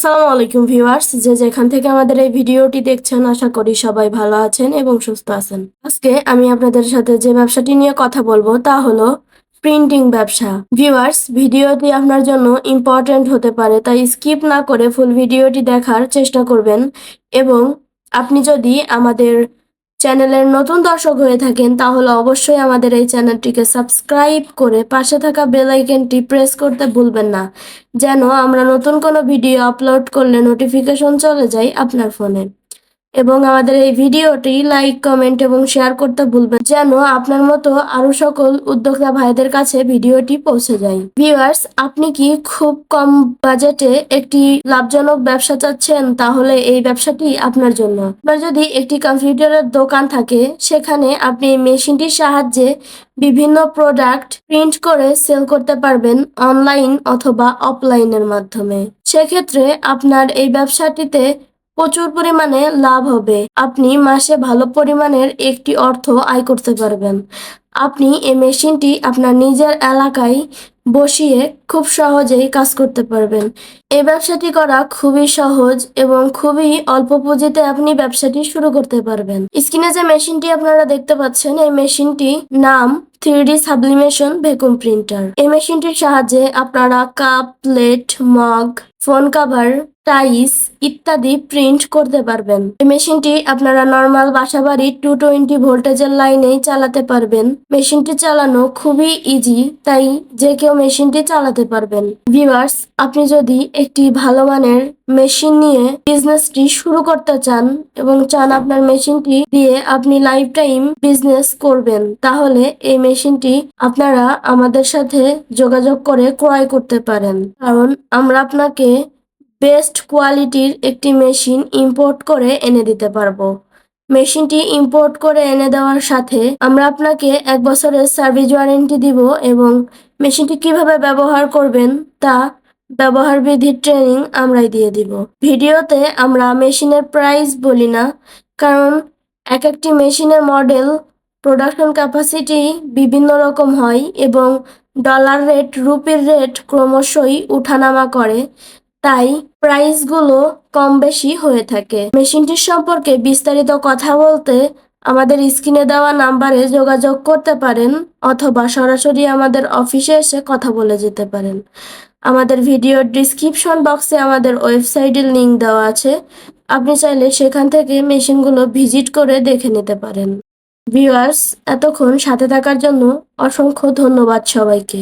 আসসালামু আলাইকুম ভিউয়ার্স, যে যেখান থেকে আমাদের এই ভিডিওটি দেখছেন আশা করি সবাই ভালো আছেন এবং সুস্থ আছেন। আজকে আমি আপনাদের সাথে যে ব্যবসাটি নিয়ে কথা বলবো তা হলো প্রিন্টিং ব্যবসা। ভিউয়ার্স, ভিডিওটি আপনার জন্য ইম্পর্ট্যান্ট হতে পারে, তাই স্কিপ না করে ফুল ভিডিওটি দেখার চেষ্টা করবেন। এবং আপনি যদি আমাদের চ্যানেলের নতুন দর্শক হয়ে থাকেন তাহলে অবশ্যই আমাদের এই চ্যানেলটিকে সাবস্ক্রাইব করে পাশে থাকা বেল আইকনটি প্রেস করতে ভুলবেন না, যেন আমরা নতুন কোনো ভিডিও আপলোড করলে নোটিফিকেশন চলে যায় আপনার ফোনে। এবং আমাদের এই ভিডিওটি লাইক, কমেন্ট এবং শেয়ার করতে ভুলবেন, যেন আপনার মতো আরো সকল উদ্যোক্তা ভাইদের কাছে ভিডিওটি পৌঁছে যায়। ভিউয়ার্স, আপনি কি খুব কম বাজেটে একটি লাভজনক ব্যবসা চাচ্ছেন? তাহলে এই ব্যবসাটি আপনার জন্য। আপনার যদি একটি কম্পিউটারের দোকান থাকে, সেখানে আপনি এই মেশিনটির সাহায্যে বিভিন্ন প্রোডাক্ট প্রিন্ট করে সেল করতে পারবেন অনলাইন অথবা অফলাইনের মাধ্যমে। সেক্ষেত্রে আপনার এই ব্যবসাটিতে প্রচুর পরিমাণে লাভ হবে। আপনি মাসে ভালো পরিমাণের একটি অর্থ আয় করতে পারবেন। আপনি এই মেশিনটি আপনার নিজের এলাকায় বসিয়ে খুব সহজেই কাজ করতে পারবেন। এই ব্যবসাটি করা খুবই সহজ এবং খুবই অল্প পুঁজিতে আপনি ব্যবসাটি শুরু করতে পারবেন। স্ক্রিনে যে মেশিনটি আপনারা দেখতে পাচ্ছেন, এই মেশিনটি নাম 3D সাবলিমেশন ভ্যাকুয়াম প্রিন্টার। এই মেশিনটির সাহায্যে আপনারা cup, plate, mug, phone cover, ties ইত্যাদি প্রিন্ট করতে পারবেন। এই মেশিনটি আপনারা নর্মাল বাসাবাড়ি 220 ভোল্টেজের লাইনেই চালাতে পারবেন। মেশিনটি চালানো খুবই ইজি, তাই যে কেউ মেশিনটি চালাতে পারবেন। ভিউয়ার্স, আপনি যদি একটি ভালো মানের মেশিন নিয়ে বিজনেসটি শুরু করতে চান এবং চান আপনার মেশিনটি দিয়ে আপনি লাইফ টাইম বিজনেস করবেন, তাহলে এই মেশিনটি আপনারা আমাদের সাথে যোগাযোগ করে ক্রয় করতে পারেন। কারণ আমরা আপনাকে বেস্ট কোয়ালিটির একটি মেশিন ইম্পোর্ট করে এনে দিতে পারবো। মেশিনটি ইম্পোর্ট করে এনে দেওয়ার সাথে আমরা আপনাকে 1 বছরের সার্ভিস ওয়ারেন্টি দিব এবং মেশিনটি কিভাবে ব্যবহার করবেন তা ব্যবহার বিধির ট্রেনিং আমরাই দিয়ে দিব। ভিডিওতে আমরা মেশিনের প্রাইস বলি না, কারণ এক একটি মেশিনের মডেল, প্রোডাকশন ক্যাপাসিটি বিভিন্ন রকম হয় এবং ডলার রেট, রুপির রেট ক্রমশই উঠানামা করে, তাই প্রাইসগুলো কম বেশি হয়ে থাকে। মেশিনটির সম্পর্কে বিস্তারিত কথা বলতে আমাদের স্ক্রিনে দেওয়া নাম্বারে যোগাযোগ করতে পারেন অথবা সরাসরি আমাদের অফিসে এসে কথা বলে যেতে পারেন। আমাদের ভিডিওর ডিসক্রিপশন বক্সে আমাদের ওয়েবসাইটের লিংক দেওয়া আছে, আপনি চাইলে সেখান থেকে মেশিনগুলো ভিজিট করে দেখে নিতে পারেন। ভিউয়ার্স, এতক্ষণ সাথে থাকার জন্য অসংখ্য ধন্যবাদ সবাইকে।